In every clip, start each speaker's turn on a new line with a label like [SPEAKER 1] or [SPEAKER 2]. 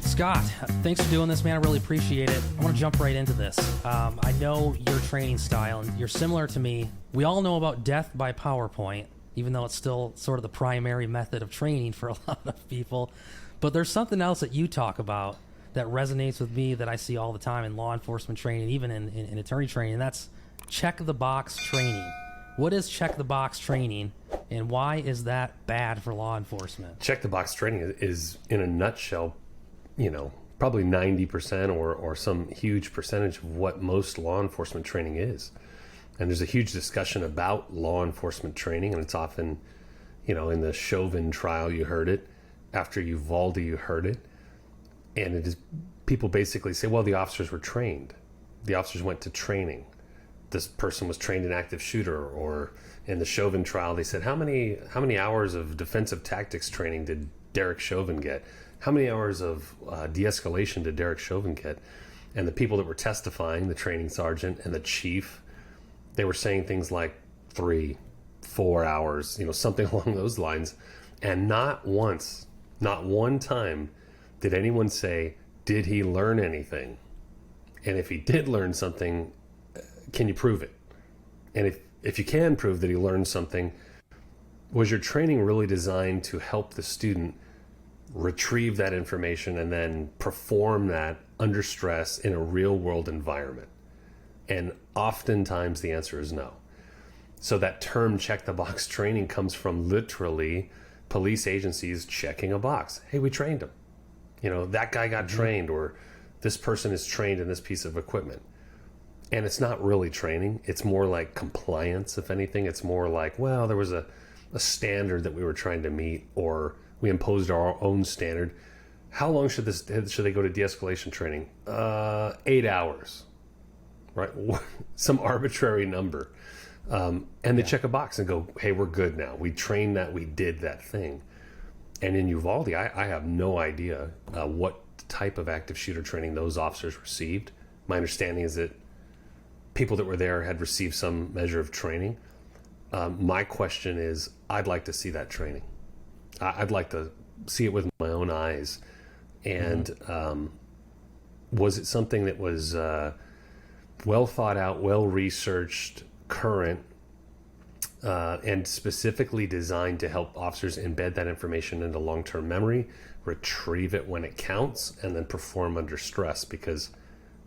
[SPEAKER 1] Scott, thanks for doing this, man. I really appreciate it. I want to jump right into this. I know your training style, and you're similar to me. We all know about death by PowerPoint, even though it's still sort of the primary method of training for a lot of people. But there's something else that you talk about that resonates with me that I see all the time in law enforcement training, even in attorney training, and that's check-the-box training. What is check-the-box training, and why is that bad for law enforcement?
[SPEAKER 2] Check-the-box training is, in a nutshell, probably 90% or some huge percentage of what most law enforcement training is. And there's a huge discussion about law enforcement training, and it's often, in the Chauvin trial, you heard it. After Uvalde, you heard it. And it is, people basically say, well, the officers were trained. The officers went to training. This person was trained in active shooter. Or in the Chauvin trial, they said, how many hours of defensive tactics training did Derek Chauvin get? How many hours of de-escalation did Derek Chauvin get? And the people that were testifying, the training sergeant and the chief, they were saying things like 3, 4 hours, something along those lines. And not once, not one time did anyone say, did he learn anything? And if he did learn something, can you prove it? And if you can prove that he learned something, was your training really designed to help the student retrieve that information and then perform that under stress in a real world environment? And oftentimes the answer is no. So that term check the box training comes from literally police agencies checking a box. Hey, we trained him. That guy got trained, or this person is trained in this piece of equipment. And it's not really training. It's more like compliance, if anything. It's more like, well, there was a standard that we were trying to meet, or we imposed our own standard. How long should they go to de-escalation training? 8 hours, right? Some arbitrary number. And they check a box and go, hey, we're good now. We trained that, we did that thing. And in Uvalde, I have no idea what type of active shooter training those officers received. My understanding is that people that were there had received some measure of training. My question is, I'd like to see that training. I'd like to see it with my own eyes. And was it something that was well thought out, well researched, current, and specifically designed to help officers embed that information into long-term memory, retrieve it when it counts, and then perform under stress? Because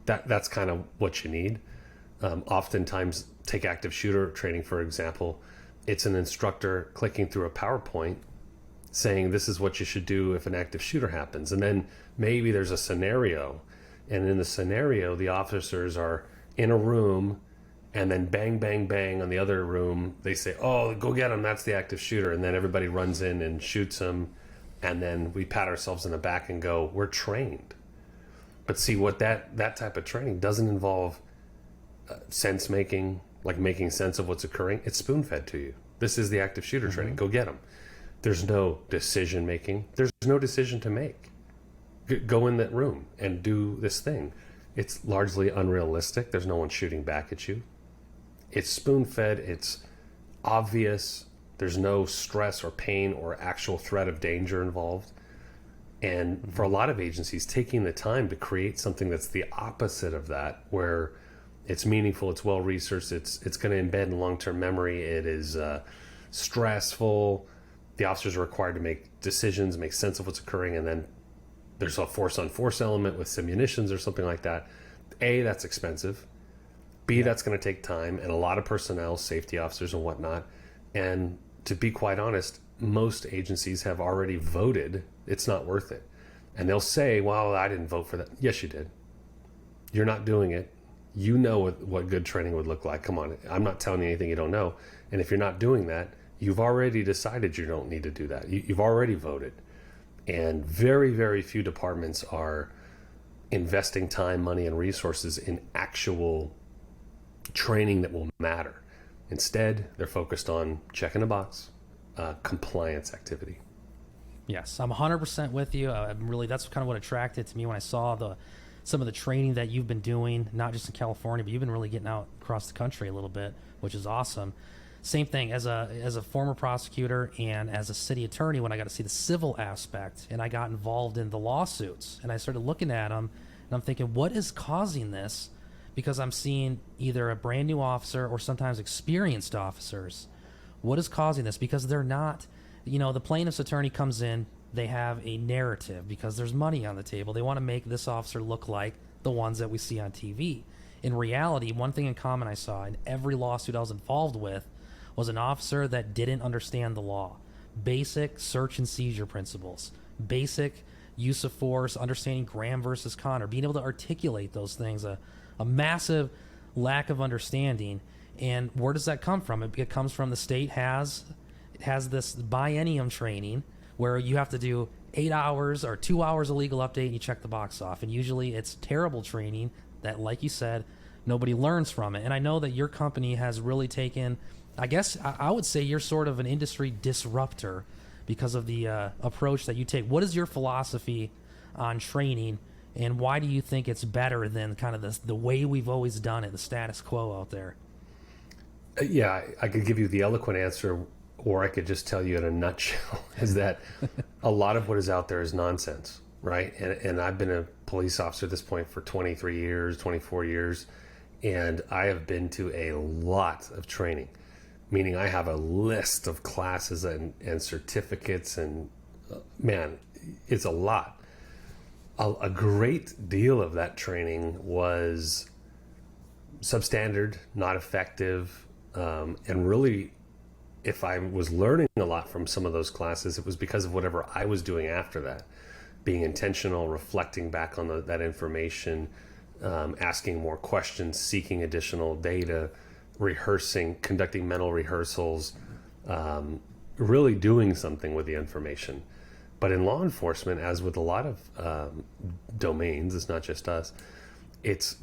[SPEAKER 2] that's kind of what you need. Oftentimes, take active shooter training, for example. It's an instructor clicking through a PowerPoint saying this is what you should do if an active shooter happens. And then maybe there's a scenario. And in the scenario, the officers are in a room, and then bang, bang, bang on the other room. They say, oh, go get him. That's the active shooter. And then everybody runs in and shoots him. And then we pat ourselves in the back and go, we're trained. But see, what that type of training doesn't involve sense making, like making sense of what's occurring. It's spoon fed to you. This is the active shooter training. Go get him. There's no decision making. There's no decision to make. Go in that room and do this thing. It's largely unrealistic. There's no one shooting back at you. It's spoon fed. It's obvious. There's no stress or pain or actual threat of danger involved. And for a lot of agencies, taking the time to create something that's the opposite of that, where it's meaningful, it's well researched, it's going to embed in long-term memory, it is stressful, the officers are required to make decisions, make sense of what's occurring, and then there's a force-on-force element with some munitions or something like that. A, that's expensive. B, that's going to take time and a lot of personnel, safety officers and whatnot. And to be quite honest, most agencies have already voted it's not worth it. And they'll say, well, I didn't vote for that. Yes, you did. You're not doing it. You know what good training would look like. Come on. I'm not telling you anything you don't know. And if you're not doing that, you've already decided you don't need to do that. You've already voted. And very, very few departments are investing time, money, and resources in actual training that will matter. Instead, they're focused on checking a box, compliance activity.
[SPEAKER 1] Yes, I'm 100% with you. That's kind of what attracted to me when I saw some of the training that you've been doing, not just in California, but you've been really getting out across the country a little bit, which is awesome. Same thing as a former prosecutor and as a city attorney, when I got to see the civil aspect and I got involved in the lawsuits and I started looking at them and I'm thinking, what is causing this? Because I'm seeing either a brand new officer or sometimes experienced officers. What is causing this? Because they're not, the plaintiff's attorney comes in, they have a narrative because there's money on the table. They want to make this officer look like the ones that we see on TV. In reality, one thing in common I saw in every lawsuit I was involved with was an officer that didn't understand the law. Basic search and seizure principles, basic use of force, understanding Graham versus Connor, being able to articulate those things, a massive lack of understanding. And where does that come from? It comes from the state has this biennium training where you have to do 8 hours or 2 hours of legal update and you check the box off. And usually it's terrible training that, like you said, nobody learns from it. And I know that your company has really taken, I guess I would say you're sort of an industry disruptor because of the approach that you take. What is your philosophy on training, and why do you think it's better than kind of the way we've always done it, the status quo out there?
[SPEAKER 2] Yeah, I could give you the eloquent answer, or I could just tell you in a nutshell, is that a lot of what is out there is nonsense, right? And I've been a police officer at this point for 23 years, 24 years, and I have been to a lot of training, meaning I have a list of classes and certificates, and man, it's a lot. A great deal of that training was substandard, not effective, and really, if I was learning a lot from some of those classes, it was because of whatever I was doing after that, being intentional, reflecting back on that information, asking more questions, seeking additional data, rehearsing, conducting mental rehearsals, really doing something with the information. But in law enforcement, as with a lot of domains, it's not just us,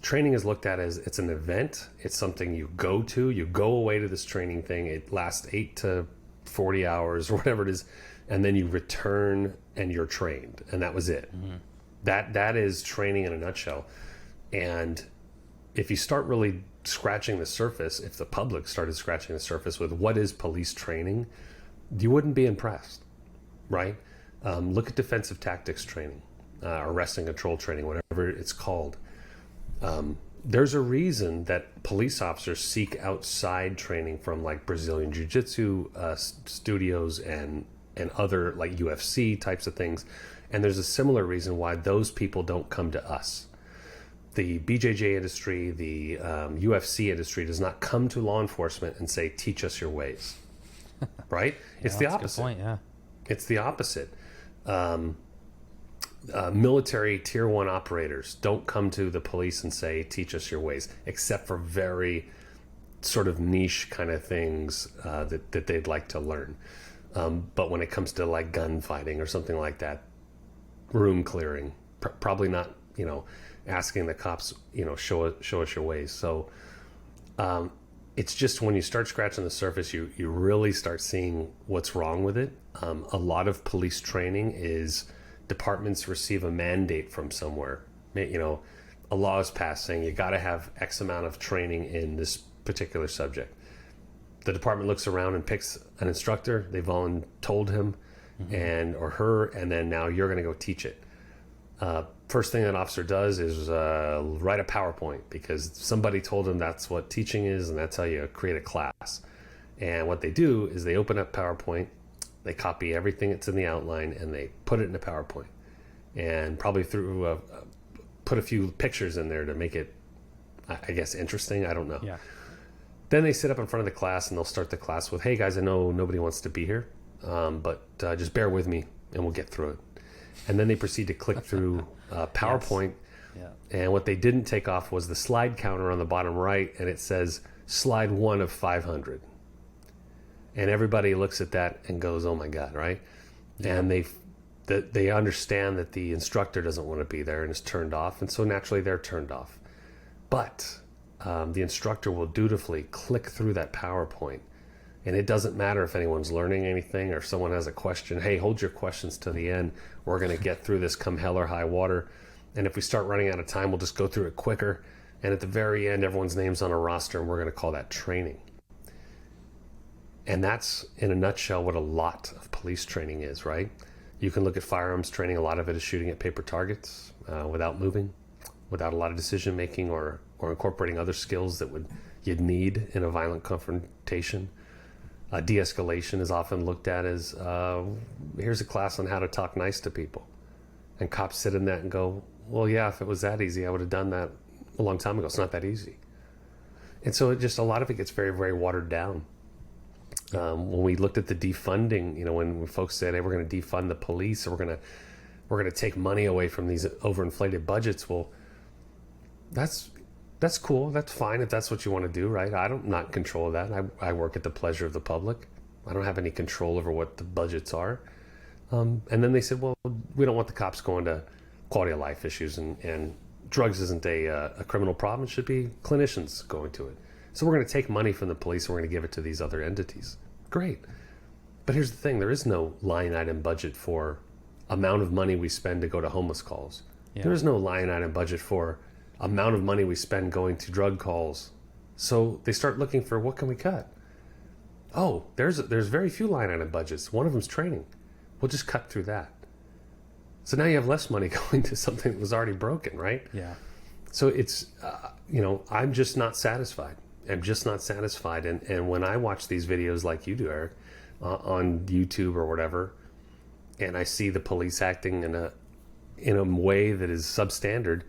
[SPEAKER 2] training is looked at as it's an event. It's something you go to. You go away to this training thing. It lasts 8 to 40 hours or whatever it is, and then you return and you're trained, and that was it. Mm-hmm. That is training in a nutshell. And if you start really scratching the surface, if the public started scratching the surface with what is police training, you wouldn't be impressed, right? Look at defensive tactics training, arrest and control training, whatever it's called. There's a reason that police officers seek outside training from like Brazilian Jiu-Jitsu studios and other like UFC types of things. And there's a similar reason why those people don't come to us. The BJJ industry, the UFC industry does not come to law enforcement and say, teach us your ways, right? It's the opposite. Good point, yeah. It's the opposite. Military tier 1 operators don't come to the police and say, teach us your ways, except for very sort of niche kind of things that they'd like to learn. But when it comes to like gunfighting or something like that, room clearing, probably not, asking the cops, show us your ways. So it's just when you start scratching the surface, you really start seeing what's wrong with it. A lot of police training is departments receive a mandate from somewhere. A law is passed saying you got to have X amount of training in this particular subject. The department looks around and picks an instructor. They've told him or her, and then now you're going to go teach it. First thing an officer does is write a PowerPoint because somebody told him that's what teaching is, and that's how you create a class. And what they do is they open up PowerPoint, they copy everything that's in the outline, and they put it in a PowerPoint, and probably put a few pictures in there to make it, I guess, interesting. I don't know. Yeah. Then they sit up in front of the class and they'll start the class with, hey guys, I know nobody wants to be here, but just bear with me and we'll get through it. And then they proceed to click through PowerPoint. Yes. Yeah. And what they didn't take off was the slide counter on the bottom right, and it says slide 1 of 500. And everybody looks at that and goes, oh my God, right? Yeah. And they understand that the instructor doesn't want to be there and is turned off, and so naturally they're turned off. But the instructor will dutifully click through that PowerPoint, and it doesn't matter if anyone's learning anything or if someone has a question. Hey, hold your questions to the end. We're going to get through this come hell or high water. And if we start running out of time, we'll just go through it quicker. And at the very end, everyone's name's on a roster, and we're going to call that training. And that's, in a nutshell, what a lot of police training is, right? You can look at firearms training. A lot of it is shooting at paper targets without moving, without a lot of decision making, or incorporating other skills that you'd need in a violent confrontation. De-escalation is often looked at as, here's a class on how to talk nice to people. And cops sit in that and go, well, yeah, if it was that easy, I would have done that a long time ago. It's not that easy. And so a lot of it gets very, very watered down. When we looked at the defunding, when folks said, hey, we're going to defund the police, or we're going to take money away from these overinflated budgets. Well, that's cool. That's fine if that's what you want to do, right? I don't not control that. I work at the pleasure of the public. I don't have any control over what the budgets are. And then they said, well, we don't want the cops going to quality of life issues, and drugs isn't a criminal problem. It should be clinicians going to it. So we're going to take money from the police and we're going to give it to these other entities. Great. But here's the thing. There is no line item budget for amount of money we spend to go to homeless calls. Yeah. There is no line item budget for amount of money we spend going to drug calls. So they start looking for, what can we cut? Oh, there's very few line item budgets. One of them's training. We'll just cut through that. So now you have less money going to something that was already broken, right?
[SPEAKER 1] Yeah.
[SPEAKER 2] So it's, I'm just not satisfied. I'm just not satisfied. And when I watch these videos like you do, Eric, on YouTube or whatever, and I see the police acting in a way that is substandard,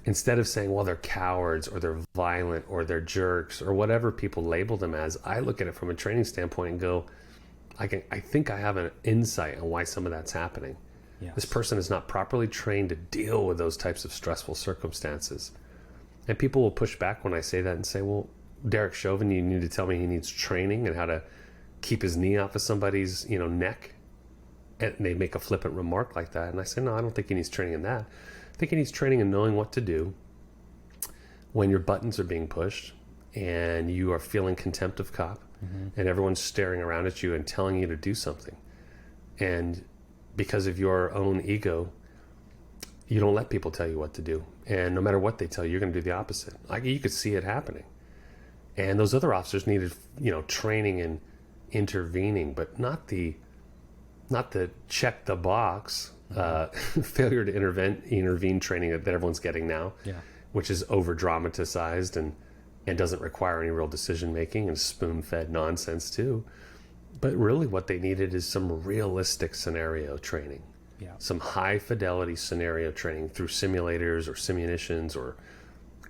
[SPEAKER 2] instead of saying, well, they're cowards or they're violent or they're jerks or whatever people label them as, I look at it from a training standpoint and go, I think I have an insight on why some of that's happening.
[SPEAKER 1] Yes.
[SPEAKER 2] This person is not properly trained to deal with those types of stressful circumstances. And people will push back when I say that and say, well, Derek Chauvin, you need to tell me he needs training and how to keep his knee off of somebody's, neck. And they make a flippant remark like that. And I say, no, I don't think he needs training in that. I think he needs training in knowing what to do when your buttons are being pushed and you are feeling contempt of cop, and everyone's staring around at you and telling you to do something. And because of your own ego, you don't let people tell you what to do. And no matter what they tell you, you're going to do the opposite. You could see it happening. And those other officers needed, training in intervening, but not the check the box failure to intervene training that everyone's getting now, which is over dramatized and doesn't require any real decision making and spoon-fed nonsense too. But really what they needed is some realistic scenario training. Some high fidelity scenario training through simulators or simunitions or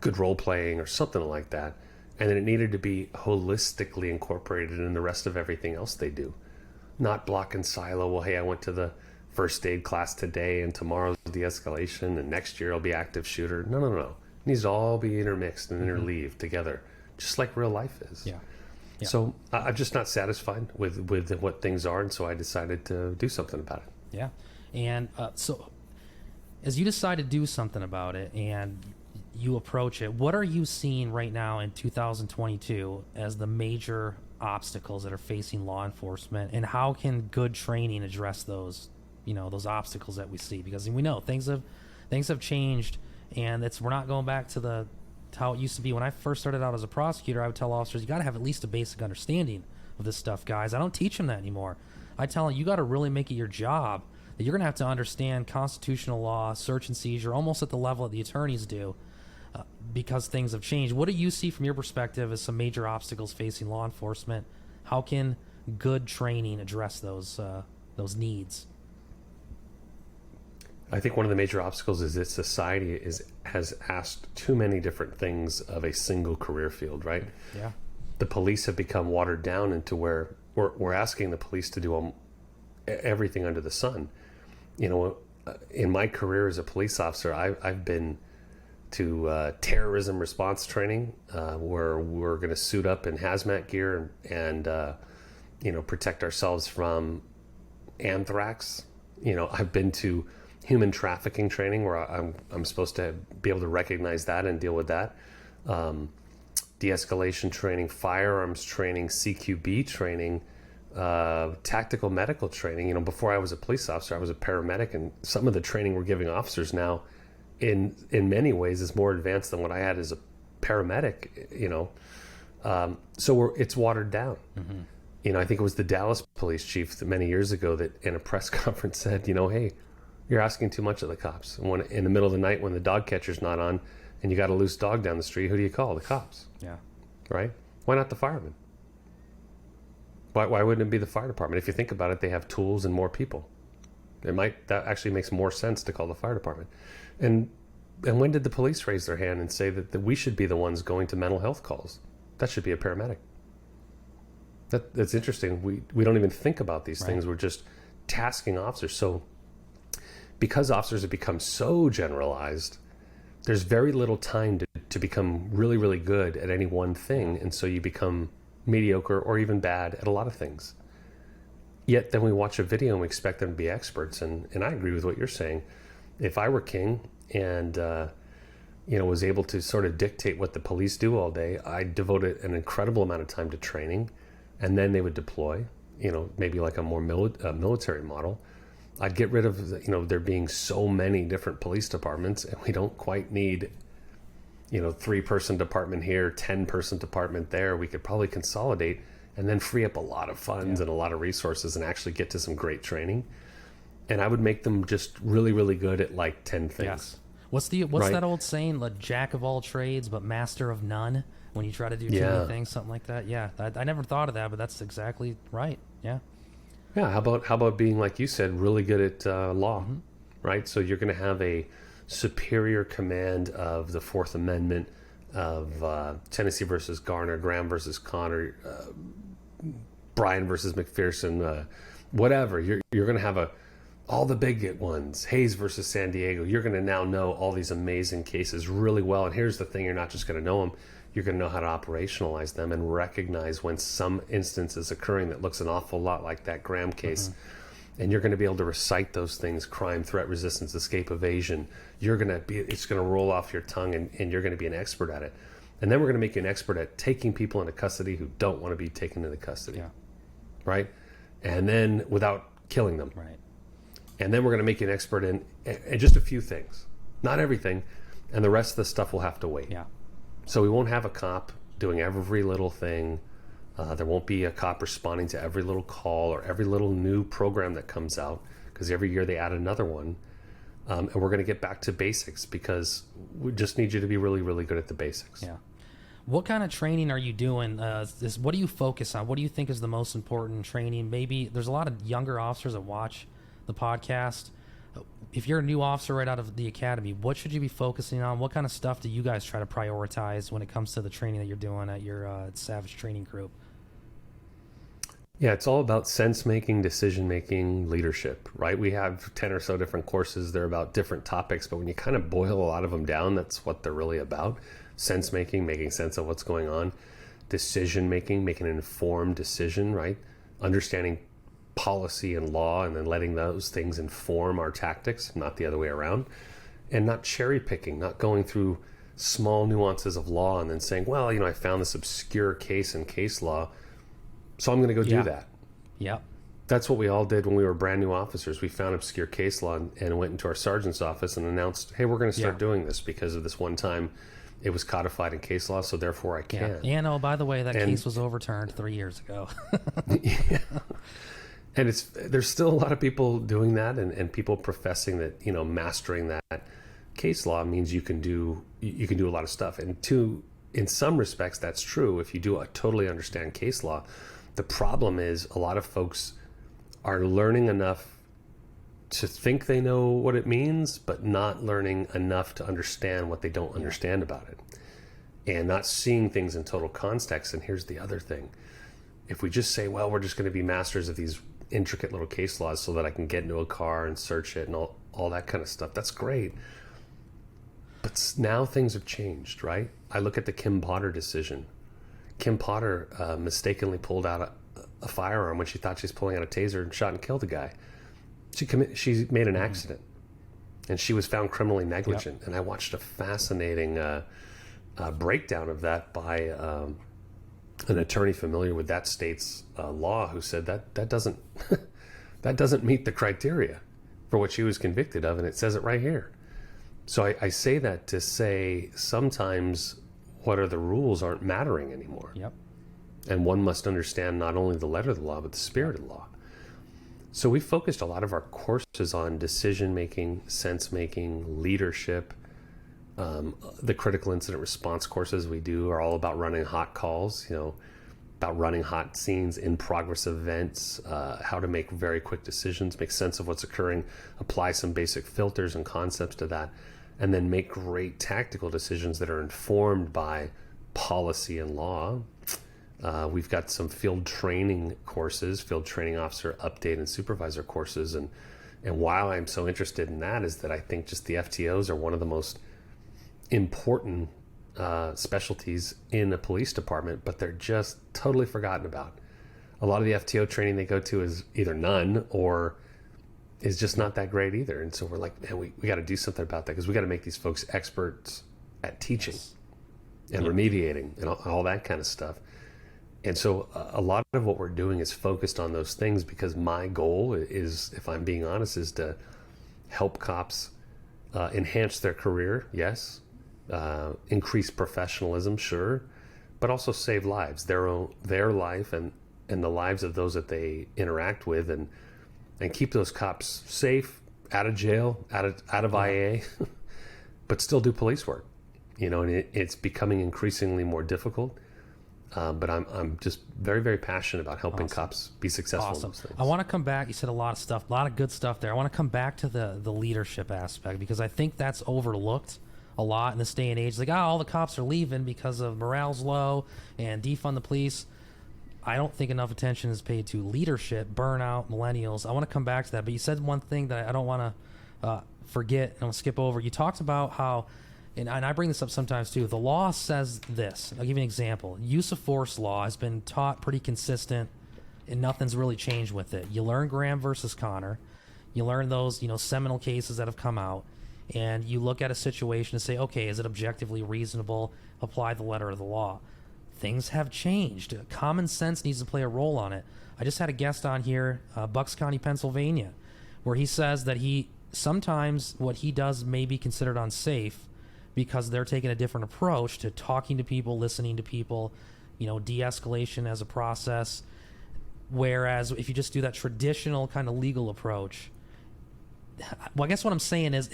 [SPEAKER 2] good role playing or something like that. And then it needed to be holistically incorporated in the rest of everything else they do. Not block and silo. Well, hey, I went to the first aid class today and tomorrow's de-escalation and next year I'll be active shooter. No. It needs to all be intermixed and interleaved together, just like real life is.
[SPEAKER 1] Yeah.
[SPEAKER 2] So I'm just not satisfied with what things are. And so I decided to do something about it.
[SPEAKER 1] Yeah. And so as you decide to do something about it and you approach it, what are you seeing right now in 2022 as the major obstacles that are facing law enforcement, and how can good training address those, those obstacles that we see? Because we know things have changed, and we're not going back to how it used to be. When I first started out as a prosecutor, I would tell officers, you got to have at least a basic understanding of this stuff, guys. I don't teach them that anymore. I tell them, you got to really make it your job that you're going to have to understand constitutional law, search and seizure, almost at the level that the attorneys do, because things have changed. What do you see from your perspective as some major obstacles facing law enforcement? How can good training address those needs?
[SPEAKER 2] I think one of the major obstacles is that society has asked too many different things of a single career field, right?
[SPEAKER 1] Yeah.
[SPEAKER 2] The police have become watered down into where we're asking the police to do everything under the sun. In my career as a police officer, I've been to terrorism response training, where we're going to suit up in hazmat gear and protect ourselves from anthrax. I've been to human trafficking training where I'm supposed to be able to recognize that and deal with that. De-escalation training, firearms training, CQB training, tactical medical training. Before I was a police officer, I was a paramedic, and some of the training we're giving officers now in many ways is more advanced than what I had as a paramedic, so it's watered down. I think it was the Dallas police chief that many years ago that in a press conference said, hey, you're asking too much of the cops. And when in the middle of the night when the dog catcher's not on and you got a loose dog down the street, who do you call? The cops.
[SPEAKER 1] Yeah.
[SPEAKER 2] Right? Why not the firemen? Why wouldn't it be the fire department? If you think about it, they have tools and more people. That actually makes more sense to call the fire department. And when did the police raise their hand and say that we should be the ones going to mental health calls? That should be a paramedic. That's interesting. We don't even think about these things. We're just tasking officers. So because officers have become so generalized, there's very little time to become really, really good at any one thing. And so you become mediocre or even bad at a lot of things. Yet then we watch a video and we expect them to be experts. And I agree with what you're saying. If I were king and was able to sort of dictate what the police do all day, I'd devote an incredible amount of time to training, and then they would deploy, maybe like a more military model. I'd get rid of, there being so many different police departments, and we don't quite need, 3-person department here, 10-person department there. We could probably consolidate and then free up a lot of funds and a lot of resources and actually get to some great training. And I would make them just really, really good at like 10 things.
[SPEAKER 1] Yes. What's that old saying? The jack of all trades, but master of none. When you try to do too many things, something like that. Yeah, I never thought of that, but that's exactly right. Yeah.
[SPEAKER 2] Yeah. How about being, like you said, really good at law, right? So you're going to have a superior command of the Fourth Amendment, of Tennessee versus Garner, Graham versus Connor, Bryan versus McPherson, whatever. You're going to have all the big ones, Hayes versus San Diego. You're going to now know all these amazing cases really well. And here's the thing, you're not just going to know them. You're going to know how to operationalize them and recognize when some instance is occurring that looks an awful lot like that Graham case. And you're going to be able to recite those things: crime, threat, resistance, escape, evasion. It's going to roll off your tongue, and you're going to be an expert at it. And then we're going to make you an expert at taking people into custody who don't want to be taken into custody. Yeah. Right? And then without killing them.
[SPEAKER 1] Right.
[SPEAKER 2] And then we're going to make you an expert in just a few things, not everything. And the rest of the stuff will have to wait.
[SPEAKER 1] Yeah.
[SPEAKER 2] So we won't have a cop doing every little thing. There won't be a cop responding to every little call or every little new program that comes out, because every year they add another one. And we're going to get back to basics, because we just need you to be really, really good at the basics.
[SPEAKER 1] Yeah. What kind of training are you doing? What do you focus on? What do you think is the most important training? Maybe there's a lot of younger officers that watch the podcast. If you're a new officer right out of the academy, what should you be focusing on? What kind of stuff do you guys try to prioritize when it comes to the training that you're doing at your Savage training group?
[SPEAKER 2] Yeah, it's all about sense-making, decision-making, leadership, right? We have 10 or so different courses. They're about different topics, but when you kind of boil a lot of them down, that's what they're really about. Sense-making, making sense of what's going on. Decision-making, making an informed decision, right? Understanding policy and law, and then letting those things inform our tactics, not the other way around. And not cherry-picking, not going through small nuances of law and then saying, well, I found this obscure case in case law, so I'm going to go do that.
[SPEAKER 1] Yeah.
[SPEAKER 2] That's what we all did when we were brand new officers. We found obscure case law and went into our sergeant's office and announced, hey, we're going to start doing this because of this one time it was codified in case law, so therefore I can.
[SPEAKER 1] Yeah. And by the way, that case was overturned 3 years ago.
[SPEAKER 2] Yeah. And there's still a lot of people doing that, and people professing that, mastering that case law means you can do a lot of stuff. And in some respects, that's true if you do totally understand case law. The problem is a lot of folks are learning enough to think they know what it means, but not learning enough to understand what they don't understand about it, and not seeing things in total context. And here's the other thing. If we just say, well, we're just going to be masters of these intricate little case laws so that I can get into a car and search it and all that kind of stuff, that's great. But now things have changed, right? I look at the Kim Potter decision. Kim Potter mistakenly pulled out a firearm when she thought she was pulling out a taser and shot and killed a guy. She made an accident, and she was found criminally negligent. Yep. And I watched a fascinating breakdown of that by an attorney familiar with that state's law, who said that doesn't that doesn't meet the criteria for what she was convicted of, and it says it right here. So I say that to say sometimes what are the rules aren't mattering anymore.
[SPEAKER 1] Yep.
[SPEAKER 2] And one must understand not only the letter of the law, but the spirit of the law. So we focused a lot of our courses on decision-making, sense-making, leadership. The critical incident response courses we do are all about running hot calls, about running hot scenes, in progress events, how to make very quick decisions, make sense of what's occurring, apply some basic filters and concepts to that, and then make great tactical decisions that are informed by policy and law. We've got some field training courses, field training officer update and supervisor courses. And why I'm so interested in that is that I think just the FTOs are one of the most important specialties in a police department, but they're just totally forgotten about. A lot of the FTO training they go to is either none or is just not that great either. And so we're like, man, we got to do something about that, because we got to make these folks experts at teaching and remediating and all that kind of stuff. And so a lot of what we're doing is focused on those things, because my goal is, if I'm being honest, is to help cops enhance their career, yes, increase professionalism, sure, but also save lives, their life and the lives of those that they interact with, and keep those cops safe, out of jail, out of IA, but still do police work. And it's becoming increasingly more difficult. But I'm just very, very passionate about helping cops be successful in those things.
[SPEAKER 1] I want to come back. You said a lot of stuff, a lot of good stuff there. I want to come back to the leadership aspect, because I think that's overlooked a lot in this day and age. Like, all the cops are leaving because of morale's low and defund the police. I don't think enough attention is paid to leadership, burnout, millennials. I want to come back to that. But you said one thing that I don't want to forget, and I'll skip over. You talked about how, and I bring this up sometimes too, the law says this. I'll give you an example. Use of force law has been taught pretty consistent, and nothing's really changed with it. You learn Graham versus Connor. You learn those, seminal cases that have come out, and you look at a situation and say, okay, is it objectively reasonable? Apply the letter of the law. Things have changed. Common sense needs to play a role on it. I just had a guest on here, Bucks County, Pennsylvania, where he says that sometimes what he does may be considered unsafe, because they're taking a different approach to talking to people, listening to people, de-escalation as a process. Whereas if you just do that traditional kind of legal approach, well, I guess what I'm saying is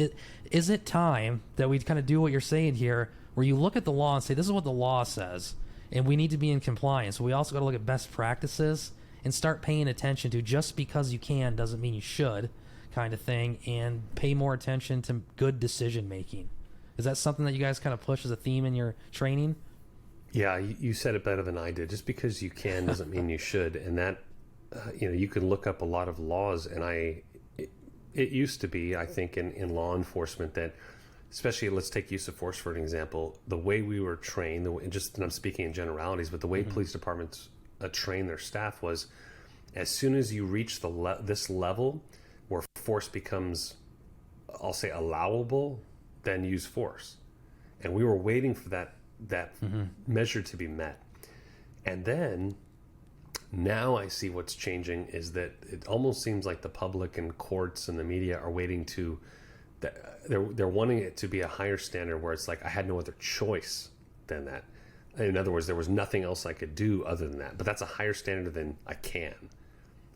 [SPEAKER 1] it time that we kind of do what you're saying here, where you look at the law and say, this is what the law says, and we need to be in compliance. We also got to look at best practices and start paying attention to, just because you can doesn't mean you should, kind of thing, and pay more attention to good decision making. Is that something that you guys kind of push as a theme in your training?
[SPEAKER 2] Yeah, you said it better than I did. Just because you can doesn't mean you should. And that, you can look up a lot of laws, and it used to be, I think, in law enforcement that, especially, let's take use of force for an example, the way we were trained, and I'm speaking in generalities, but the way police departments train their staff was, as soon as you reach this level where force becomes, I'll say, allowable, then use force. And we were waiting for that measure to be met. And then now I see what's changing is that it almost seems like the public and courts and the media are waiting to, they're wanting it to be a higher standard, where it's like, I had no other choice than that. In other words, there was nothing else I could do other than that. But that's a higher standard than I can.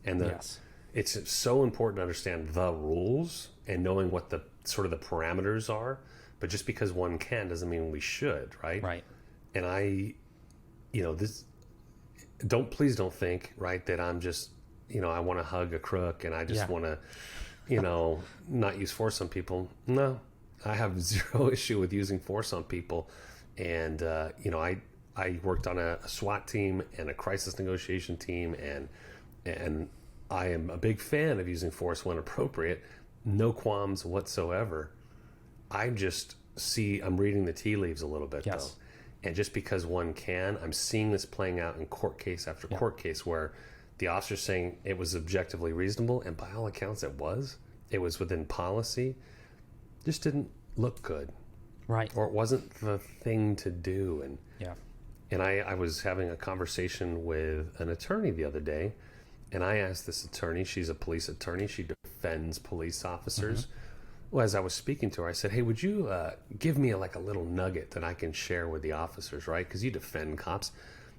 [SPEAKER 2] And it's so important to understand the rules and knowing what the sort of the parameters are. But just because one can doesn't mean we should, right?
[SPEAKER 1] Right.
[SPEAKER 2] And please don't think, right, that I'm just, I want to hug a crook and I just want to, not use force on people. No, I have zero issue with using force on people. And, I worked on a SWAT team and a crisis negotiation team, and I am a big fan of using force when appropriate. No qualms whatsoever. I'm reading the tea leaves a little bit, though. And just because one can, I'm seeing this playing out in court case after court case, where the officer's saying it was objectively reasonable, and by all accounts it was within policy, just didn't look good.
[SPEAKER 1] Right.
[SPEAKER 2] Or it wasn't the thing to do. And I was having a conversation with an attorney the other day, and I asked this attorney, she's a police attorney, she defends police officers. Well, as I was speaking to her, I said, hey, would you give me a little nugget that I can share with the officers, right? Because you defend cops.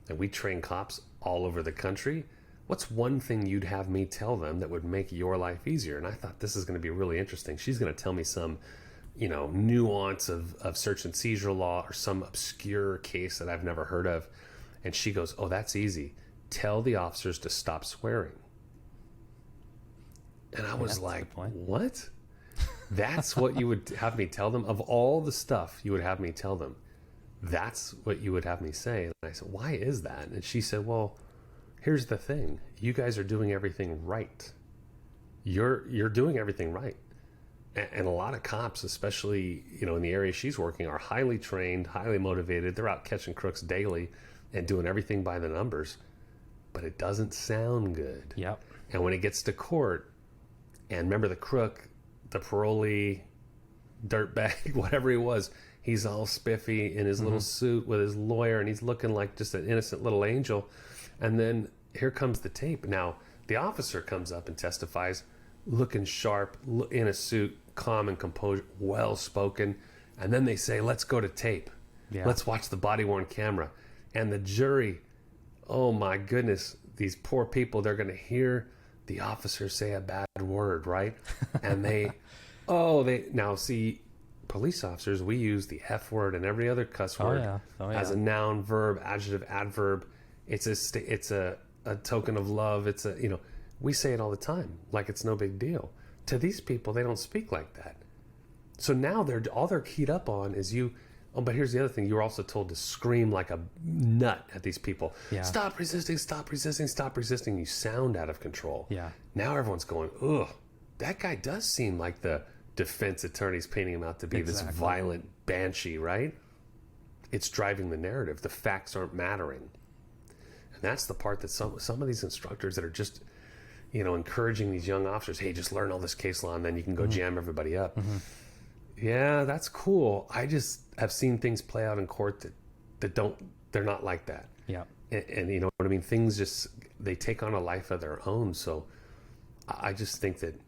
[SPEAKER 2] and we train cops all over the country. What's one thing you'd have me tell them that would make your life easier? And I thought this is going to be really interesting. She's going to tell me some, nuance of search and seizure law or some obscure case that I've never heard of. And she goes, oh, that's easy. Tell the officers to stop swearing. And I was like, what? That's what you would have me tell them? Of all the stuff you would have me tell them, that's what you would have me say. And I said, why is that? And she said, well, here's the thing. You guys are doing everything right. You're doing everything right. And a lot of cops, especially, in the area she's working, are highly trained, highly motivated. They're out catching crooks daily and doing everything by the numbers. But it doesn't sound good.
[SPEAKER 1] Yep.
[SPEAKER 2] And when it gets to court, and remember the crook, the parolee, dirtbag, whatever he was, he's all spiffy in his little suit with his lawyer, and he's looking like just an innocent little angel. And then here comes the tape. Now, the officer comes up and testifies, looking sharp, in a suit, calm and composed, well-spoken. And then they say, let's go to tape. Yeah. Let's watch the body-worn camera. And the jury, oh my goodness, these poor people, they're going to hear the officer say a bad word, right? And now see, police officers, we use the F word and every other cuss word as a noun, verb, adjective, adverb. It's a token of love. We say it all the time, like it's no big deal. To these people, they don't speak like that. So now all they're keyed up on is you. Oh, but here's the other thing. You were also told to scream like a nut at these people. Yeah. Stop resisting, stop resisting, stop resisting. You sound out of control.
[SPEAKER 1] Yeah.
[SPEAKER 2] Now everyone's going, ugh, that guy does seem like the defense attorney's painting him out to be this violent banshee, right? It's driving the narrative. The facts aren't mattering. And that's the part that some of these instructors that are just, encouraging these young officers, hey, just learn all this case law and then you can go jam everybody up. Mm-hmm. Yeah, that's cool. I just have seen things play out in court they're not like that.
[SPEAKER 1] Yeah.
[SPEAKER 2] And you know what I mean? Things just, they take on a life of their own. So I just think that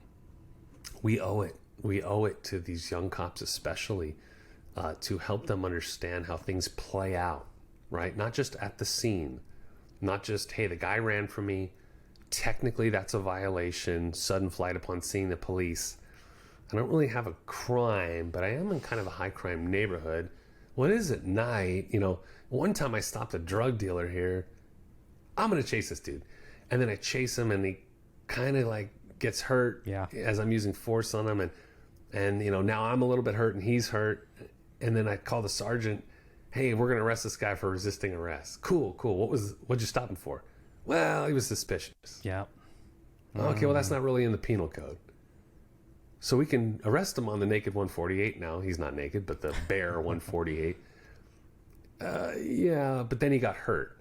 [SPEAKER 2] we owe it to these young cops especially to help them understand how things play out, right? Not just at the scene, not just, hey, the guy ran from me. Technically, that's a violation, sudden flight upon seeing the police. I don't really have a crime, but I am in kind of a high crime neighborhood. Well, it is at night. One time I stopped a drug dealer here. I'm going to chase this dude. And then I chase him and he kind of like gets hurt as I'm using force on him. And now I'm a little bit hurt and he's hurt. And then I call the sergeant. Hey, we're going to arrest this guy for resisting arrest. Cool. What'd you stop him for? Well, he was suspicious.
[SPEAKER 1] Yeah.
[SPEAKER 2] Okay, well, that's not really in the penal code. So we can arrest him on the naked 148 now. He's not naked, but the bare 148. But then he got hurt.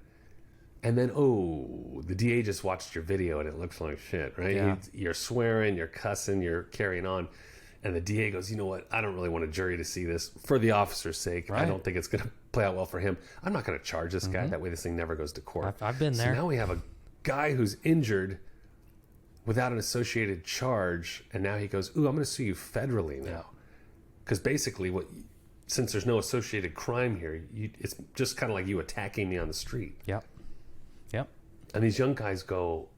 [SPEAKER 2] And then, the DA just watched your video and it looks like shit, right?
[SPEAKER 1] Yeah.
[SPEAKER 2] You're swearing, you're cussing, you're carrying on. And the DA goes, you know what? I don't really want a jury to see this for the officer's sake. Right. I don't think it's going to play out well for him. I'm not going to charge this guy. That way this thing never goes to court.
[SPEAKER 1] I've been there.
[SPEAKER 2] So now we have a guy who's injured without an associated charge, and now he goes, I'm going to sue you federally now. Because basically, since there's no associated crime here, it's just kind of like you attacking me on the street.
[SPEAKER 1] Yep.
[SPEAKER 2] And these young guys go,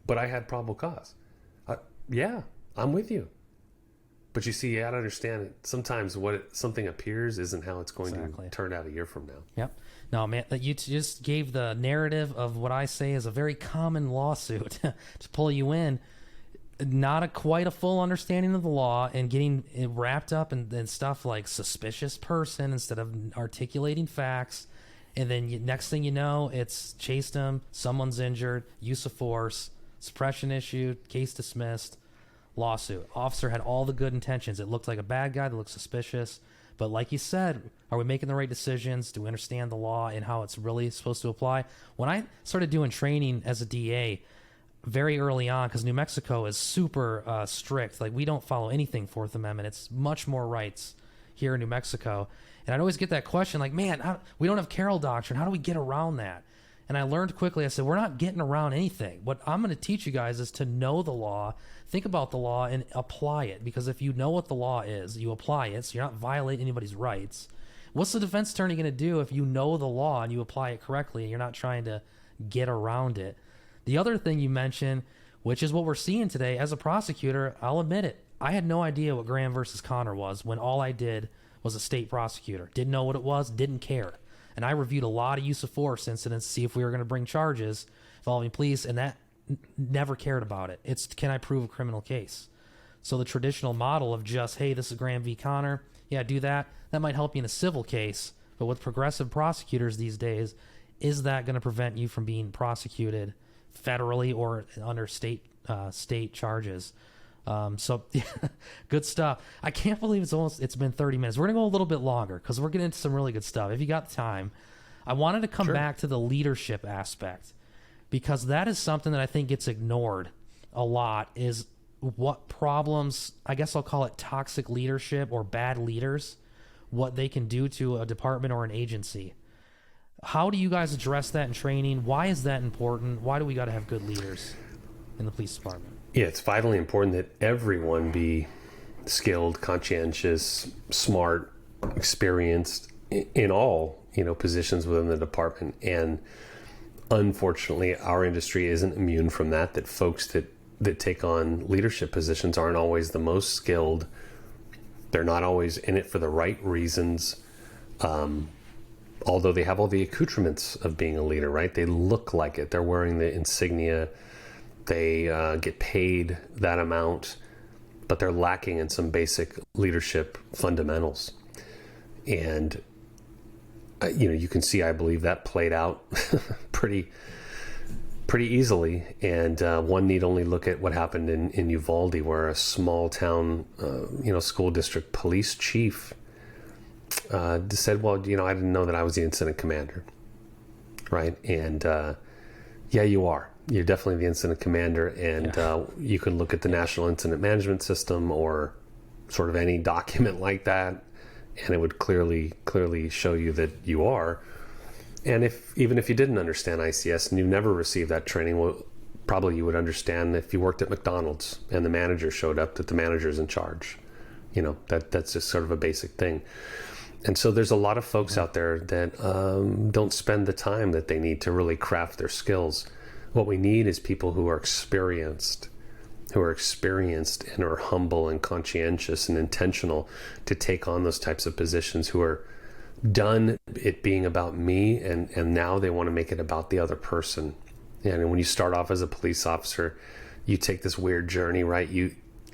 [SPEAKER 2] but I had probable cause. Yeah, I'm with you. But you see, you got to understand, sometimes something appears isn't how it's going to turn out a year from now.
[SPEAKER 1] Yep. No, man, you just gave the narrative of what I say is a very common lawsuit to pull you in. Not quite a full understanding of the law and getting wrapped up in stuff like suspicious person instead of articulating facts. And then next thing you know, it's chased him, someone's injured, use of force, suppression issued, case dismissed, lawsuit. Officer had all the good intentions. It looked like a bad guy that looked suspicious. But like you said, are we making the right decisions? Do we understand the law and how it's really supposed to apply? When I started doing training as a DA very early on, because New Mexico is super strict. Like, we don't follow anything Fourth Amendment. It's much more rights here in New Mexico. And I'd always get that question like, man, we don't have Carroll doctrine. How do we get around that? And I learned quickly, I said, we're not getting around anything. What I'm going to teach you guys is to know the law, think about the law, and apply it. Because if you know what the law is, you apply it, so you're not violating anybody's rights. What's the defense attorney going to do if you know the law and you apply it correctly and you're not trying to get around it? The other thing you mentioned, which is what we're seeing today, as a prosecutor, I'll admit it, I had no idea what Graham versus Connor was when all I did was a state prosecutor. Didn't know what it was, didn't care. And I reviewed a lot of use of force incidents to see if we were going to bring charges involving police, and that never cared about it. It's, can I prove a criminal case? So the traditional model of just, hey, this is Graham v. Connor, yeah, do that. That might help you in a civil case. But with progressive prosecutors these days, is that going to prevent you from being prosecuted federally or under state charges? So good stuff. I can't believe it's been 30 minutes. We're going to go a little bit longer because we're getting into some really good stuff. If you got the time, I wanted to come back to the leadership aspect, because that is something that I think gets ignored a lot, is what problems, I guess I'll call it toxic leadership or bad leaders, what they can do to a department or an agency. How do you guys address that in training? Why is that important? Why do we got to have good leaders in the police department?
[SPEAKER 2] Yeah, it's vitally important that everyone be skilled, conscientious, smart, experienced in all, positions within the department. And unfortunately, our industry isn't immune from that, that folks that take on leadership positions aren't always the most skilled. They're not always in it for the right reasons. Although they have all the accoutrements of being a leader, right? They look like it. They're wearing the insignia. They get paid that amount, but they're lacking in some basic leadership fundamentals. And, you can see, I believe, that played out pretty easily. And one need only look at what happened in Uvalde, where a small town, school district police chief said, well, I didn't know that I was the incident commander. Right. And yeah, you are. You're definitely the incident commander. And you can look at the National Incident Management System or sort of any document like that, and it would clearly show you that you are. And even if you didn't understand ICS and you never received that training, well, probably you would understand if you worked at McDonald's and the manager showed up, that the manager's in charge. That's just sort of a basic thing. And so there's a lot of folks out there that don't spend the time that they need to really craft their skills. What we need is people who are experienced and are humble and conscientious and intentional to take on those types of positions, who are done it being about me and now they want to make it about the other person. And when you start off as a police officer, you take this weird journey, right?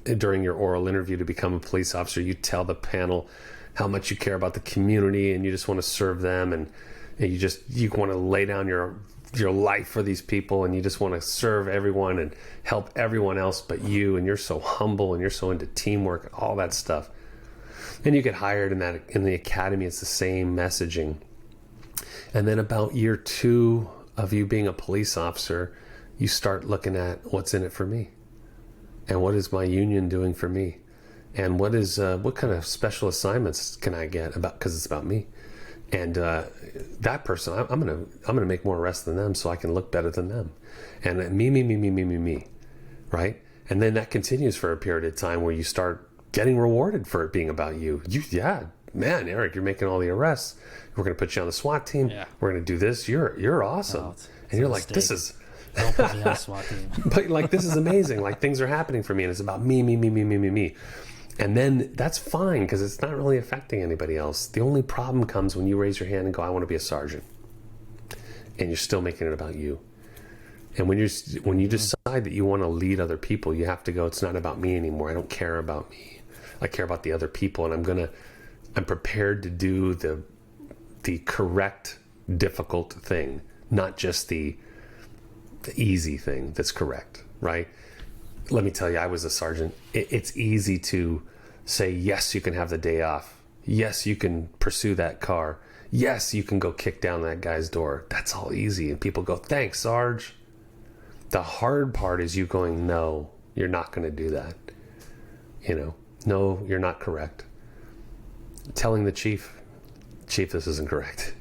[SPEAKER 2] During your oral interview to become a police officer, you tell the panel how much you care about the community and you just want to serve them, and you want to lay down your life for these people, and you just want to serve everyone and help everyone else but you, and you're so humble and you're so into teamwork and all that stuff. And you get hired in the academy, it's the same messaging. And then about year 2 of you being a police officer, you start looking at what's in it for me, and what is my union doing for me, and what kind of special assignments can I get because it's about me. And that person, I'm gonna make more arrests than them so I can look better than them. And me, right? And then that continues for a period of time where you start getting rewarded for it being about you. Man, Erik, you're making all the arrests. We're gonna put you on the SWAT team. Yeah. We're gonna do this. You're awesome. Oh, and you're like, this is.
[SPEAKER 1] Don't put me on the SWAT team.
[SPEAKER 2] But like, this is amazing. Like, things are happening for me, and it's about me. And then that's fine, because it's not really affecting anybody else. The only problem comes when you raise your hand and go, I want to be a sergeant. And you're still making it about you. And when you decide that you want to lead other people, you have to go, it's not about me anymore. I don't care about me. I care about the other people. And I'm prepared to do the correct, difficult thing, not just the easy thing that's correct, right? Let me tell you, I was a sergeant. It's easy to say, yes, you can have the day off. Yes, you can pursue that car. Yes, you can go kick down that guy's door. That's all easy. And people go, thanks, Sarge. The hard part is you going, no, you're not going to do that. No, you're not correct. Telling the chief, this isn't correct,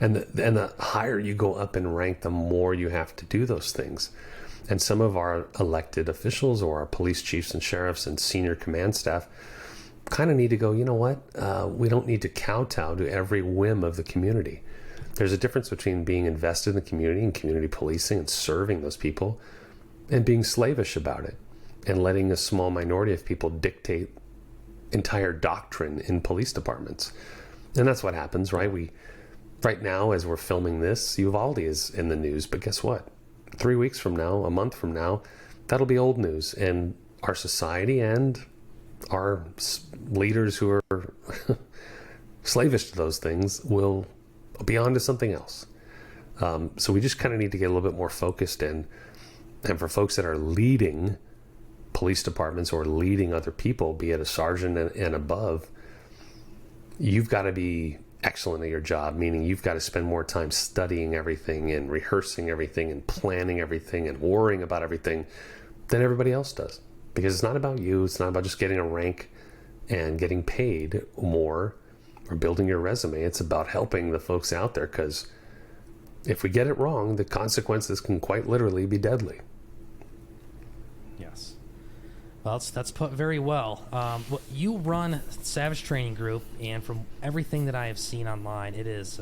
[SPEAKER 2] And the higher you go up in rank, the more you have to do those things. And some of our elected officials or our police chiefs and sheriffs and senior command staff kind of need to go, you know what? We don't need to kowtow to every whim of the community. There's a difference between being invested in the community and community policing and serving those people, and being slavish about it and letting a small minority of people dictate entire doctrine in police departments. And that's what happens, right? Right now, as we're filming this, Uvalde is in the news, but guess what? 3 weeks from now, a month from now, that'll be old news, and our society and our leaders who are slavish to those things will be on to something else. So we just kind of need to get a little bit more focused, and for folks that are leading police departments or leading other people, be it a sergeant and above, you've got to be excellent at your job, meaning you've got to spend more time studying everything and rehearsing everything and planning everything and worrying about everything than everybody else does. Because it's not about you. It's not about just getting a rank and getting paid more or building your resume. It's about helping the folks out there, because if we get it wrong, the consequences can quite literally be deadly.
[SPEAKER 1] Yes. Well, that's put very well. You run Savage Training Group, and from everything that I have seen online, it is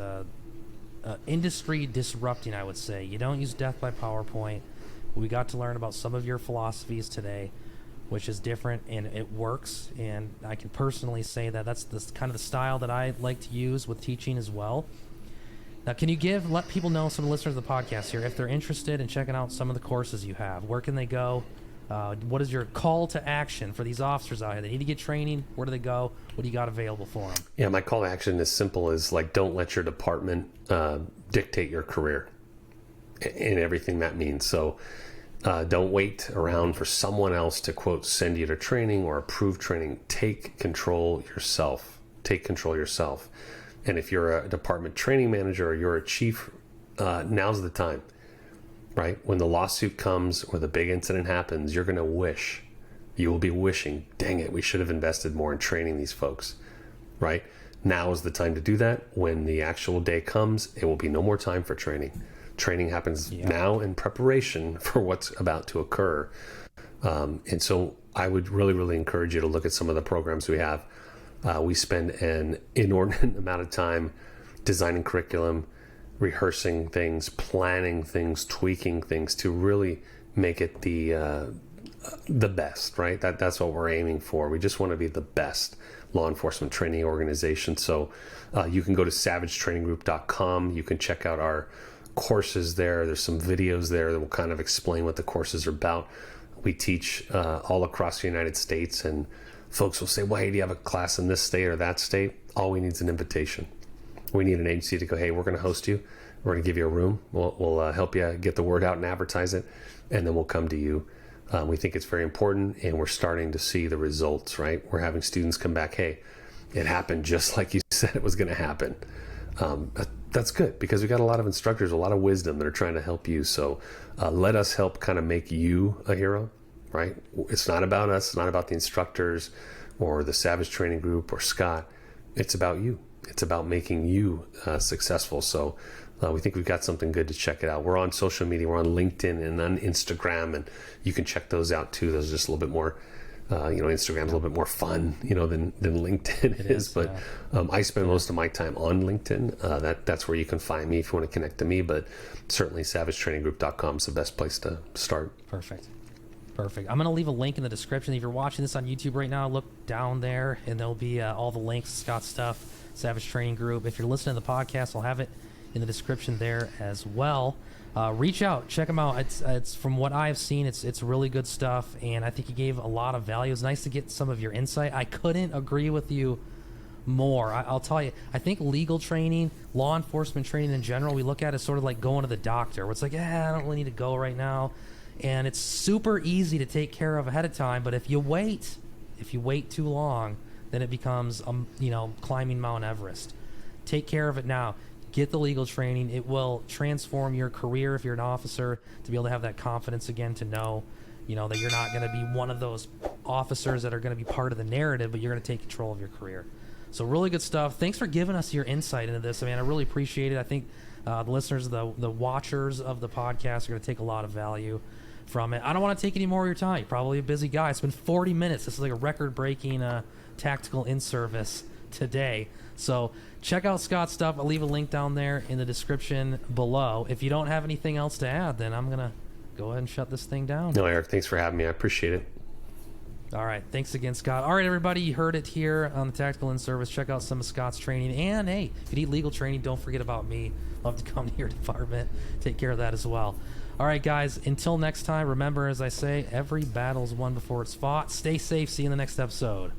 [SPEAKER 1] industry disrupting, I would say. You don't use death by PowerPoint. We got to learn about some of your philosophies today, which is different, and it works. And I can personally say that that's the kind of the style that I like to use with teaching as well. Now, can you let people know, some listeners of the podcast here, if they're interested in checking out some of the courses you have, where can they go? What is your call to action for these officers out here? They need to get training. Where do they go? What do you got available for them?
[SPEAKER 2] Yeah, my call to action is simple as don't let your department dictate your career and everything that means. So don't wait around for someone else to, quote, send you to training or approve training. Take control yourself. Take control yourself. And if you're a department training manager or you're a chief, now's the time. Right? When the lawsuit comes or the big incident happens, you will be wishing, dang it, we should have invested more in training these folks. Right? Now is the time to do that. When the actual day comes, it will be no more time for training. Training happens now in preparation for what's about to occur. And so I would really, really encourage you to look at some of the programs we have. We spend an inordinate amount of time designing curriculum, rehearsing things, planning things, tweaking things to really make it the best, right? That's what we're aiming for. We just want to be the best law enforcement training organization. So you can go to savagetraininggroup.com. You can check out our courses there. There's some videos there that will kind of explain what the courses are about. We teach all across the United States, and folks will say, well, hey, do you have a class in this state or that state? All we need is an invitation. We need an agency to go, hey, we're going to host you. We're going to give you a room. We'll help you get the word out and advertise it, and then we'll come to you. We think it's very important, and we're starting to see the results, right? We're having students come back, hey, it happened just like you said it was going to happen. That's good, because we got a lot of instructors, a lot of wisdom that are trying to help you. So let us help kind of make you a hero, right? It's not about us. It's not about the instructors or the Savage Training Group or Scott. It's about you. It's about making you successful. So we think we've got something good to check it out. We're on social media. We're on LinkedIn and on Instagram, and you can check those out too. Those are just a little bit more, Instagram's a little bit more fun, than LinkedIn is. But I spend most of my time on LinkedIn. That's where you can find me if you want to connect to me. But certainly savagetraininggroup.com is the best place to start.
[SPEAKER 1] Perfect. I'm going to leave a link in the description. If you're watching this on YouTube right now, look down there, and there'll be all the links, Scott's stuff, Savage Training Group. If you're listening to the podcast, I'll have it in the description there as well. Reach out, check them out. It's from what I've seen, it's really good stuff, and I think you gave a lot of value. It's nice to get some of your insight. I couldn't agree with you more. I'll tell you, I think legal training, law enforcement training in general, we look at it as sort of like going to the doctor, where it's like, I don't really need to go right now. And it's super easy to take care of ahead of time, but if you wait too long, then it becomes climbing Mount Everest. Take care of it now. Get the legal training. It will transform your career if you're an officer, to be able to have that confidence again, to know that you're not going to be one of those officers that are going to be part of the narrative, but you're going to take control of your career. So really good stuff. Thanks for giving us your insight into this. I mean, I really appreciate it. I think the listeners, the watchers of the podcast are going to take a lot of value. from it. I don't want to take any more of your time. You're probably a busy guy. It's been 40 minutes. This is like a record-breaking tactical in-service today. So check out Scott's stuff. I'll leave a link down there in the description below. If you don't have anything else to add, then I'm going to go ahead and shut this thing down.
[SPEAKER 2] No, Eric, thanks for having me. I appreciate it.
[SPEAKER 1] All right. Thanks again, Scott. All right, everybody. You heard it here on the Tactical In-Service. Check out some of Scott's training. And, hey, if you need legal training, don't forget about me. Love to come to your department. Take care of that as well. All right, guys. Until next time, remember, as I say, every battle's won before it's fought. Stay safe. See you in the next episode.